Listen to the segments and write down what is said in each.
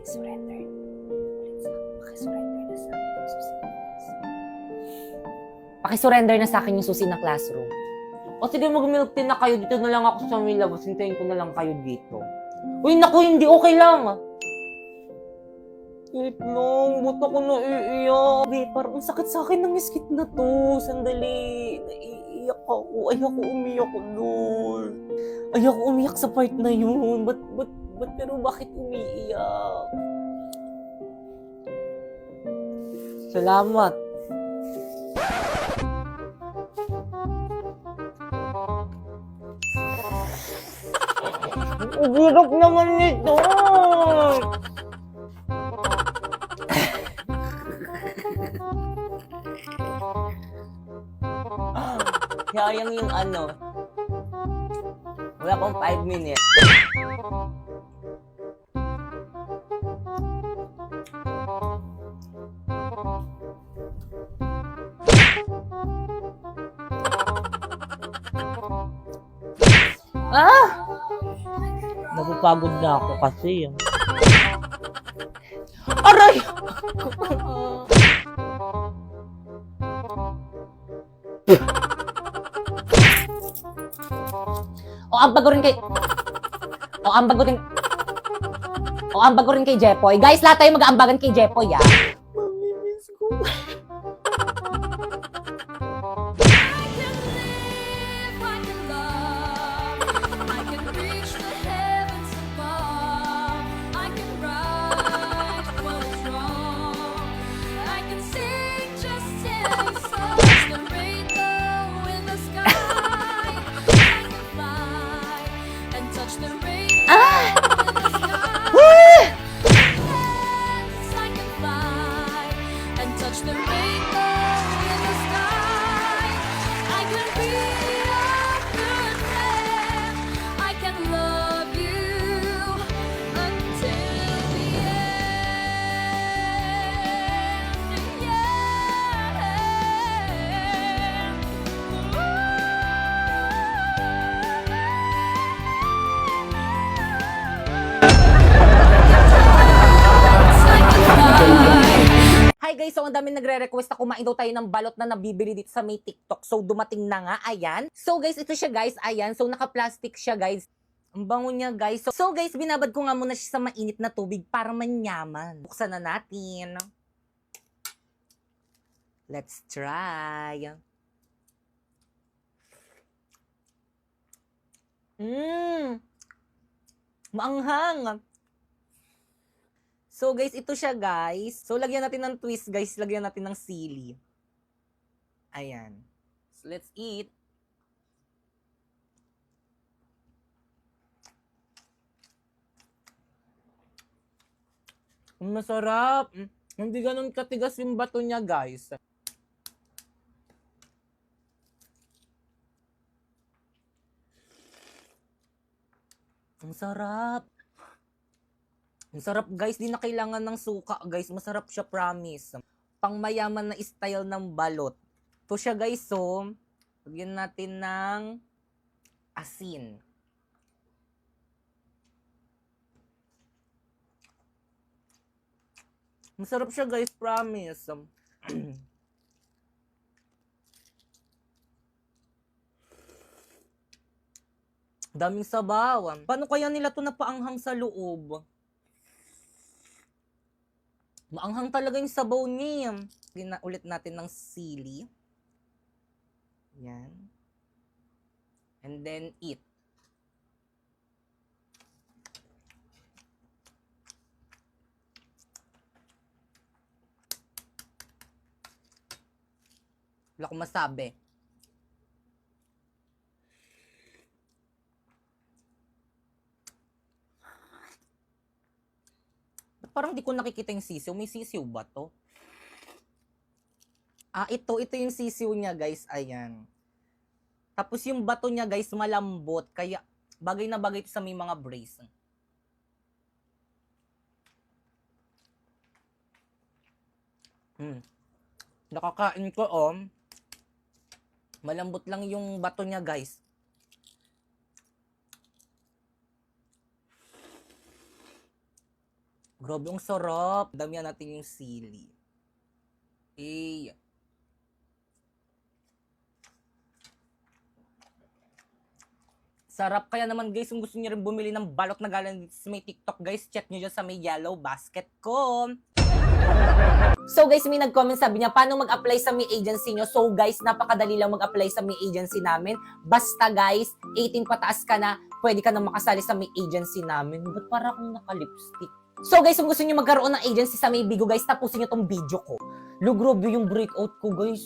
Pakisurrender. Pakisurrender na sa akin yung susi ng classroom. Pakisurrender na sa akin yung susi ng classroom. O sige, mag-milk tea na kayo. Dito na lang ako sa may labas. Hintayin ko na lang kayo dito. Uy, naku, hindi. Okay lang. Wait lang, ba't ako naiiyak? Babe, parang ang sakit sa akin ng skit na to. Sandali, naiiyak ako. Ayoko umiyak ko, Lord. Ayoko umiyak sa part na yun. Pero bakit umiiyak? Salamat. Ang hirap naman nito. Sayang yung ano. Wala pang 5 minutes. Napapagod na ako kasi. Aray! Ambag ko rin kay Jepoy. Guys, lahat tayo mag-aambagan kay Jepoy, ah. Mamimiss ko. Hi guys, so ang dami nagre-request na kumain daw tayo ng balot na nabibili dito sa may TikTok. So dumating na nga, ayan. So guys, ito siya guys, ayan. So naka-plastic siya guys. Ang bango niya guys. So guys, binabad ko nga muna siya sa mainit na tubig para manyaman. Buksan na natin. Let's try. Maanghang. So guys, ito siya guys. So lagyan natin ng twist guys. Lagyan natin ng sili. Ayan. So let's eat. Masarap. Hindi ganun katigas yung bato niya guys. Ang sarap. Ang sarap guys, di na kailangan ng suka guys. Masarap siya, promise. Pangmayaman na style ng balot. Ito siya guys, so lagyan natin ng asin. Masarap siya guys, promise. Daming sabaw. Paano kaya nila ito napaanghang sa loob? Maanghang talaga yung sabaw niya. Lagyan ulit natin ng sili. Yan. And then eat. Wala akong masabi. Parang di ko nakikita yung sisiw. May sisiw ba to? Ito yung sisiw niya guys. Ayan. Tapos yung bato niya guys malambot. Kaya bagay na bagay ito sa may mga brace. Nakakain ko malambot lang yung bato niya guys. Grabe, ang sarap. Damihan natin yung sili. Eh, sarap. Kaya naman guys, kung gusto niyo rin bumili ng balot na galing dito sa may TikTok guys, check nyo dyan sa may yellow basket ko. So guys, may nag-comment, sabi niya, paano mag-apply sa may agency nyo? So guys, napakadali lang mag-apply sa may agency namin. Basta guys, 18 pataas ka na, pwede ka na makasali sa may agency namin. Ba't para akong naka-lipstick? So guys, kung gusto niyo magkaroon ng agency sa may Bigo guys, tapusin niyo tong video ko. Lugrobe yung breakout ko guys,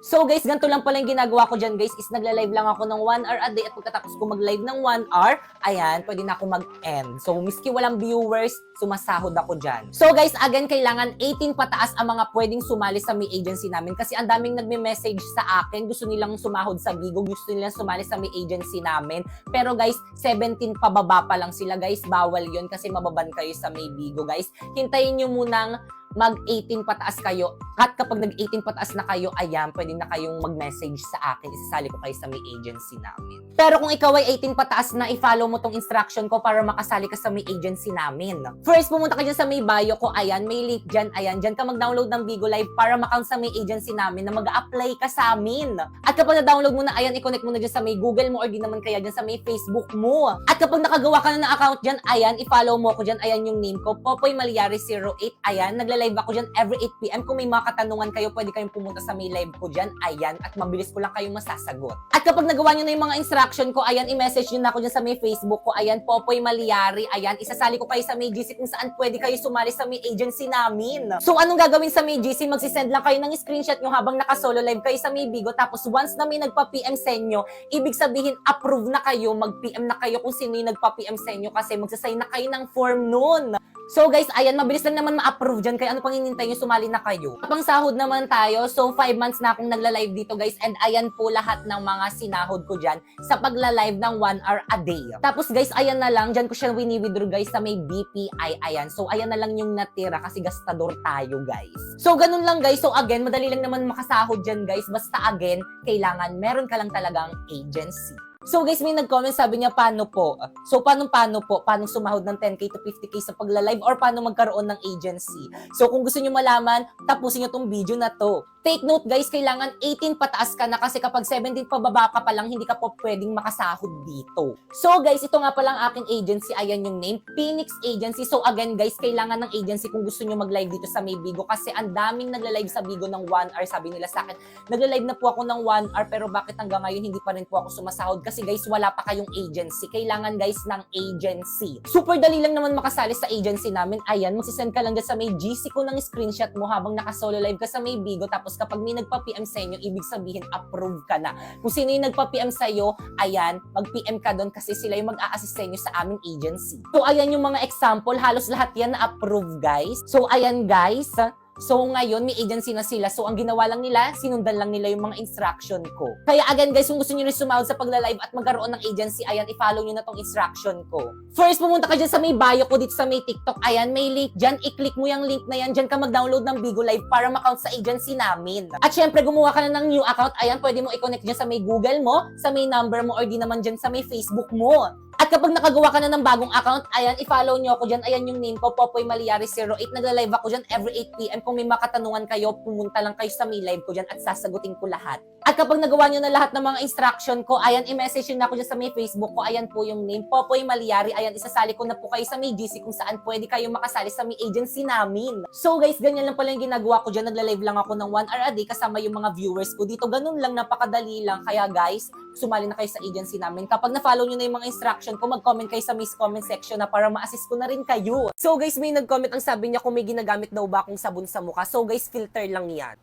So guys, ganito lang pala yung ginagawa ko dyan guys, is nagla-live lang ako ng 1 hour a day at pagkatapos ko mag-live ng 1 hour, ayan, pwede na ako mag-end. So miski walang viewers, sumasahod ako dyan. So guys, again, kailangan 18 pataas ang mga pwedeng sumali sa may agency namin kasi ang daming nagme-message sa akin, gusto nilang sumahod sa Bigo, gusto nilang sumali sa may agency namin. Pero guys, 17 pababa pa lang sila guys, bawal yon kasi mababan kayo sa may Bigo guys. Hintayin nyo munang mag-18 pataas kayo. At kapag nag-18 pataas na kayo, ayan, pwede na kayong mag-message sa akin. Isasali ko kayo sa may agency namin. Pero kung ikaw ay 18 pataas na, i-follow mo tong instruction ko para makasali ka sa may agency namin. First, pumunta ka dyan sa may bio ko. Ayan, may link dyan. Ayan, dyan ka mag-download ng Bigo Live para ma-count sa may agency namin na mag-a-apply ka sa amin. At kapag na-download mo na, ayan, i-connect mo na dyan sa may Google mo or di naman kaya dyan sa may Facebook mo. At kapag nakagawa ka na ng account dyan, ayan, i-follow mo ko dyan. Ayan yung name ko, Popoy Malyari 08. Ayan, nagla-live ako dyan every 8 PM. Kung may mga katanungan kayo, pwede kayong pumunta sa may live ko dyan. Ayan, at mabilis ko lang kayong masasagot. At kapag nagawa nyo na yung mga instruction ko, ayan, i-message nyo na ako dyan sa may Facebook ko. Ayan, Popoy Malyari. Ayan, isasali ko kayo sa may GC kung saan pwede kayo sumali sa may agency namin. So, anong gagawin sa may GC? Magsisend lang kayo ng screenshot nyo habang naka-solo live kayo sa may Bigo. Tapos, once na may nagpa-PM sa inyo, ibig sabihin, approve na kayo, mag-PM na kayo kung sino yung nagpa-PM sa inyo kasi magsasign na kayo ng form nun. So guys, ayan, mabilis lang naman ma-approve dyan. Kaya ano pang hinintay nyo, sumali na kayo. Kapang sahod naman tayo. So 5 months na akong nagla-live dito guys. And ayan po lahat ng mga sinahod ko dyan sa pagla-live ng 1 hour a day. Tapos guys, ayan na lang. Dyan ko siya wini-withdraw guys sa may BPI. Ayan. So ayan na lang yung natira kasi gastador tayo guys. So ganun lang guys. So again, madali lang naman makasahod dyan guys. Basta again, kailangan meron ka lang talagang agency. So guys, may nag-comment, sabi niya, paano po? So paano po? Paano sumahod ng 10K to 50K sa pagla-live or paano magkaroon ng agency? So kung gusto niyo malaman, tapusin niyo tong video na to. Take note guys, kailangan 18 pataas ka na kasi kapag 17 pababa ka pa lang, hindi ka po pwedeng makasahod dito. So guys, ito nga palang aking agency, ayan yung name, Phoenix Agency. So again guys, kailangan ng agency kung gusto niyo mag-live dito sa may Bigo kasi ang daming nagla-live sa Bigo ng 1 hour. Sabi nila sa akin, nagla-live na po ako ng 1 hour pero bakit hanggang ngayon hindi pa rin po ako sumasahod? Kasi guys, wala pa kayong agency. Kailangan guys ng agency. Super dali lang naman makasali sa agency namin. Ayan, magsisend ka lang dyan sa may GC ko ng screenshot mo habang naka-solo live ka sa may Bigo. Tapos kapag may nagpa-PM sa inyo, ibig sabihin approve ka na. Kung sino yung nagpa-PM sa iyo, ayan, mag-PM ka doon kasi sila yung mag-a-assist sa inyo sa aming agency. So ayan yung mga example, halos lahat yan na approve guys. So ayan guys, so ngayon, may agency na sila. So ang ginawa lang nila, sinundan lang nila yung mga instruction ko. Kaya again guys, kung gusto nyo rin sumahod sa pagla-live at magkaroon ng agency, ayan, i-follow nyo na tong instruction ko. First, pumunta ka dyan sa may bio ko dito sa may TikTok. Ayan, may link dyan. I-click mo yung link na yan. Dyan ka mag-download ng Bigo Live para ma-count sa agency namin. At syempre, gumawa ka na ng new account. Ayan, pwede mo i-connect dyan sa may Google mo, sa may number mo, or di naman dyan sa may Facebook mo. At kapag nakagawa ka na ng bagong account, ayan, i-follow nyo ako dyan. Ayan yung name ko, Popoy Malyari 08. Nagla-live ako dyan every 8 PM. Kung may makatanungan kayo, pumunta lang kayo sa may live ko dyan at sasagutin ko lahat. At kapag nagawa nyo na lahat ng mga instruction ko, ayan, i-message nyo na ako dyan sa may Facebook ko. Ayan po yung name, Popoy Malyari. Ayan, isasali ko na po kayo sa may GC kung saan pwede kayo makasali sa may agency namin. So guys, ganyan lang pala yung ginagawa ko dyan. Nagla-live lang ako ng 1 hour a day kasama yung mga viewers ko dito. Ganun lang, napakadali lang. Kaya guys, sumali na kayo sa agency namin. Kapag na-follow nyo na yung mga instruction ko, mag-comment kayo sa may comment section na para ma-assist ko na rin kayo. So guys, may nag-comment ang sabi niya kung may ginagamit daw ba akong sabon sa mukha. So guys, filter lang yan.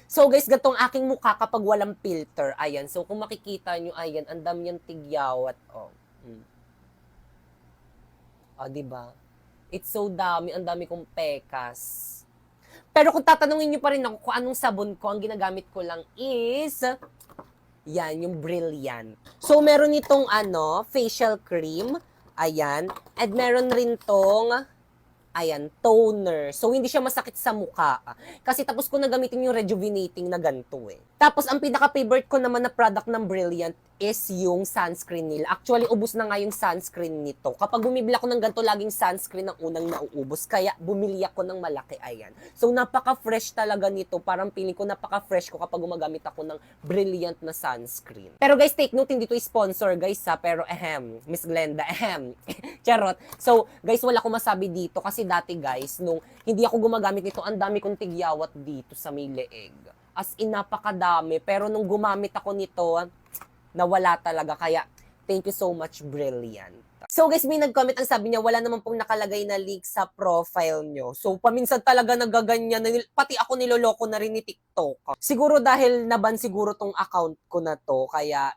So guys, gatong aking mukha kapag walang filter. Ayan. So kung makikita nyo, ayan, ang dami niyang tigyawat. Oh. Oh, diba? It's so dami. Ang dami kong pekas. Pero kung tatanungin nyo pa rin ako kung anong sabon ko, ang ginagamit ko lang is yan, yung Brilliant. So, meron itong facial cream. Ayan. And meron rin tong, ayan, toner. So, hindi siya masakit sa mukha. Kasi tapos ko na gamitin yung rejuvenating na ganito eh. Tapos, ang pinaka-favorite ko naman na product ng Brilliant is yung sunscreen nila. Actually, ubos na nga yung sunscreen nito. Kapag bumibili ako ng ganito, laging sunscreen ang unang nauubos. Kaya bumili ako ng malaki, ayan. So, napaka-fresh talaga nito. Parang feeling ko napaka-fresh ko kapag gumagamit ako ng brilliant na sunscreen. Pero guys, take note, hindi to sponsor guys ha. Pero Miss Glenda, Charot. So, guys, wala akong masabi dito. Kasi dati guys, nung hindi ako gumagamit nito, ang dami kong tigyawat dito sa may leeg. As in, napakadami. Pero nung gumamit ako nito, nawala talaga. Kaya, thank you so much, Brilliant. So guys, may nag-comment ang sabi niya, wala naman pong nakalagay na link sa profile nyo. So paminsan talaga nagaganyan, pati ako niloloko na rin ni TikTok. Siguro dahil naban siguro tong account ko na to, kaya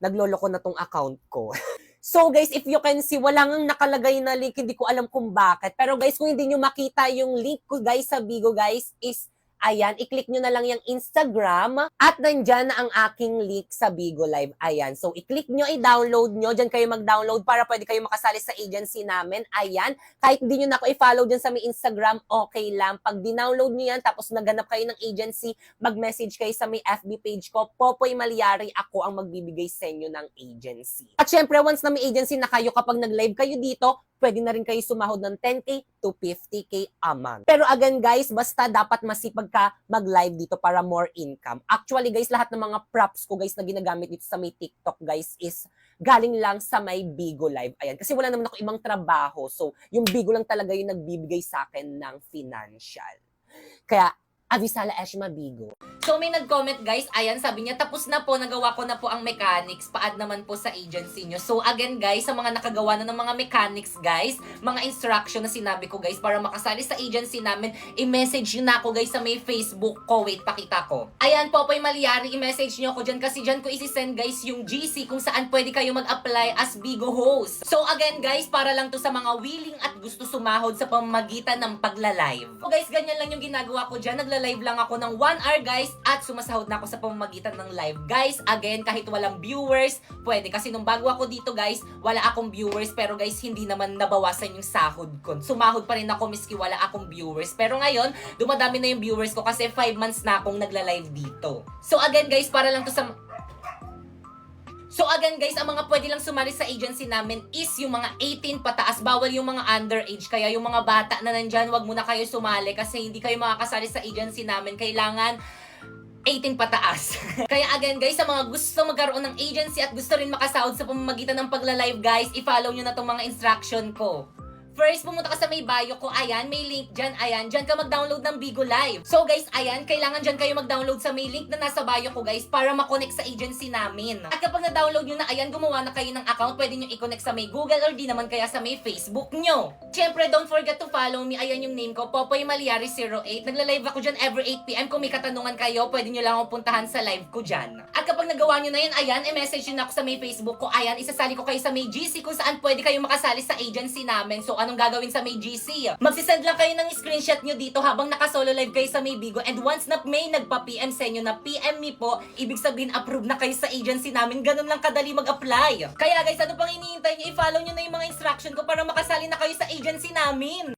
nagloloko na tong account ko. So guys, if you can see, wala nang nakalagay na link, hindi ko alam kung bakit. Pero guys, kung hindi nyo makita yung link ko guys sa Bigo guys, is ayan, i-click nyo na lang yung Instagram at nandyan na ang aking link sa Bigo Live. Ayan, so i-click nyo, i-download nyo. Dyan kayo mag-download para pwede kayo makasali sa agency namin. Ayan, kahit hindi nyo na ako i-follow dyan sa may Instagram, okay lang. Pag dinownload nyo yan, tapos naganap kayo ng agency, mag-message kayo sa may FB page ko, Popoy Malyari, ako ang magbibigay sa inyo ng agency. At syempre, once na may agency na kayo, kapag nag-live kayo dito, pwede na rin kayo sumahod ng 10K to 50K a month. Pero again guys, basta dapat masipag ka mag-live dito para more income. Actually guys, lahat ng mga props ko guys na ginagamit dito sa may TikTok guys is galing lang sa may Bigo Live. Ayan, kasi wala naman ako ibang trabaho. So, yung Bigo lang talaga yung nagbibigay sa akin ng financial. Kaya, Avisala Eshma Bigo. So may nag-comment guys, ayan, sabi niya, tapos na po, nagawa ko na po ang mechanics, paad naman po sa agency nyo. So again guys, sa mga nakagawa na ng mga mechanics guys, mga instruction na sinabi ko guys, para makasali sa agency namin, i-message nyo na ako guys sa may Facebook ko. Wait, pakita ko. Ayan, Popoy Malyari, i-message nyo ako dyan kasi dyan ko isi-send guys yung GC kung saan pwede kayo mag-apply as Bigo host. So again guys, para lang to sa mga willing at gusto sumahod sa pamamagitan ng pagla-live. So guys, ganyan lang yung ginagawa ko dyan, nagla-live lang ako ng 1 hour guys, at sumasahod na ako sa pamamagitan ng live. Guys, again, kahit walang viewers, pwede. Kasi nung bago ako dito, guys, wala akong viewers. Pero guys, hindi naman nabawasan yung sahod ko. Sumahod pa rin ako miski wala akong viewers. Pero ngayon, dumadami na yung viewers ko kasi 5 months na akong nagla-live dito. So again, guys, para lang to sa... So again guys, ang mga pwede lang sumali sa agency namin is yung mga 18 pataas. Bawal yung mga underage. Kaya yung mga bata na nandyan, wag muna kayo sumali kasi hindi kayo makakasali sa agency namin. Kailangan 18 pataas. Kaya again guys, sa mga gusto magkaroon ng agency at gusto rin makasahod sa pamamagitan ng pagla-live guys, i-follow nyo na tong mga instruction ko. First, pumunta ka sa may bio ko, ayan, may link dyan, ayan, dyan ka mag-download ng Bigo Live. So guys, ayan, kailangan dyan kayo mag-download sa may link na nasa bio ko guys, para makonect sa agency namin. At kapag na-download nyo na, ayan, gumawa na kayo ng account, pwede nyo i-connect sa may Google or di naman kaya sa may Facebook nyo. Siyempre, don't forget to follow me, ayan yung name ko, Popoy Malyari 08. Nagla-live ako dyan every 8 PM. Kung may katanungan kayo, pwede nyo lang akong puntahan sa live ko dyan. At kapag nagawa nyo na yun, ayan, i-message nyo na ako sa may Facebook ko, ayan, isasali ko kayo sa may GC kung saan pwede kayo makasali sa agency namin. So, anong gagawin sa may GC? Magsisend lang kayo ng screenshot nyo dito habang naka-solo live kayo sa may Bigo, and once na may nagpa-PM sa inyo na PM me po, ibig sabihin approve na kayo sa agency namin. Ganun lang kadali mag-apply. Kaya guys, ano pang hinihintay nyo? I-follow nyo na yung mga instruction ko para makasali na kayo sa agency namin.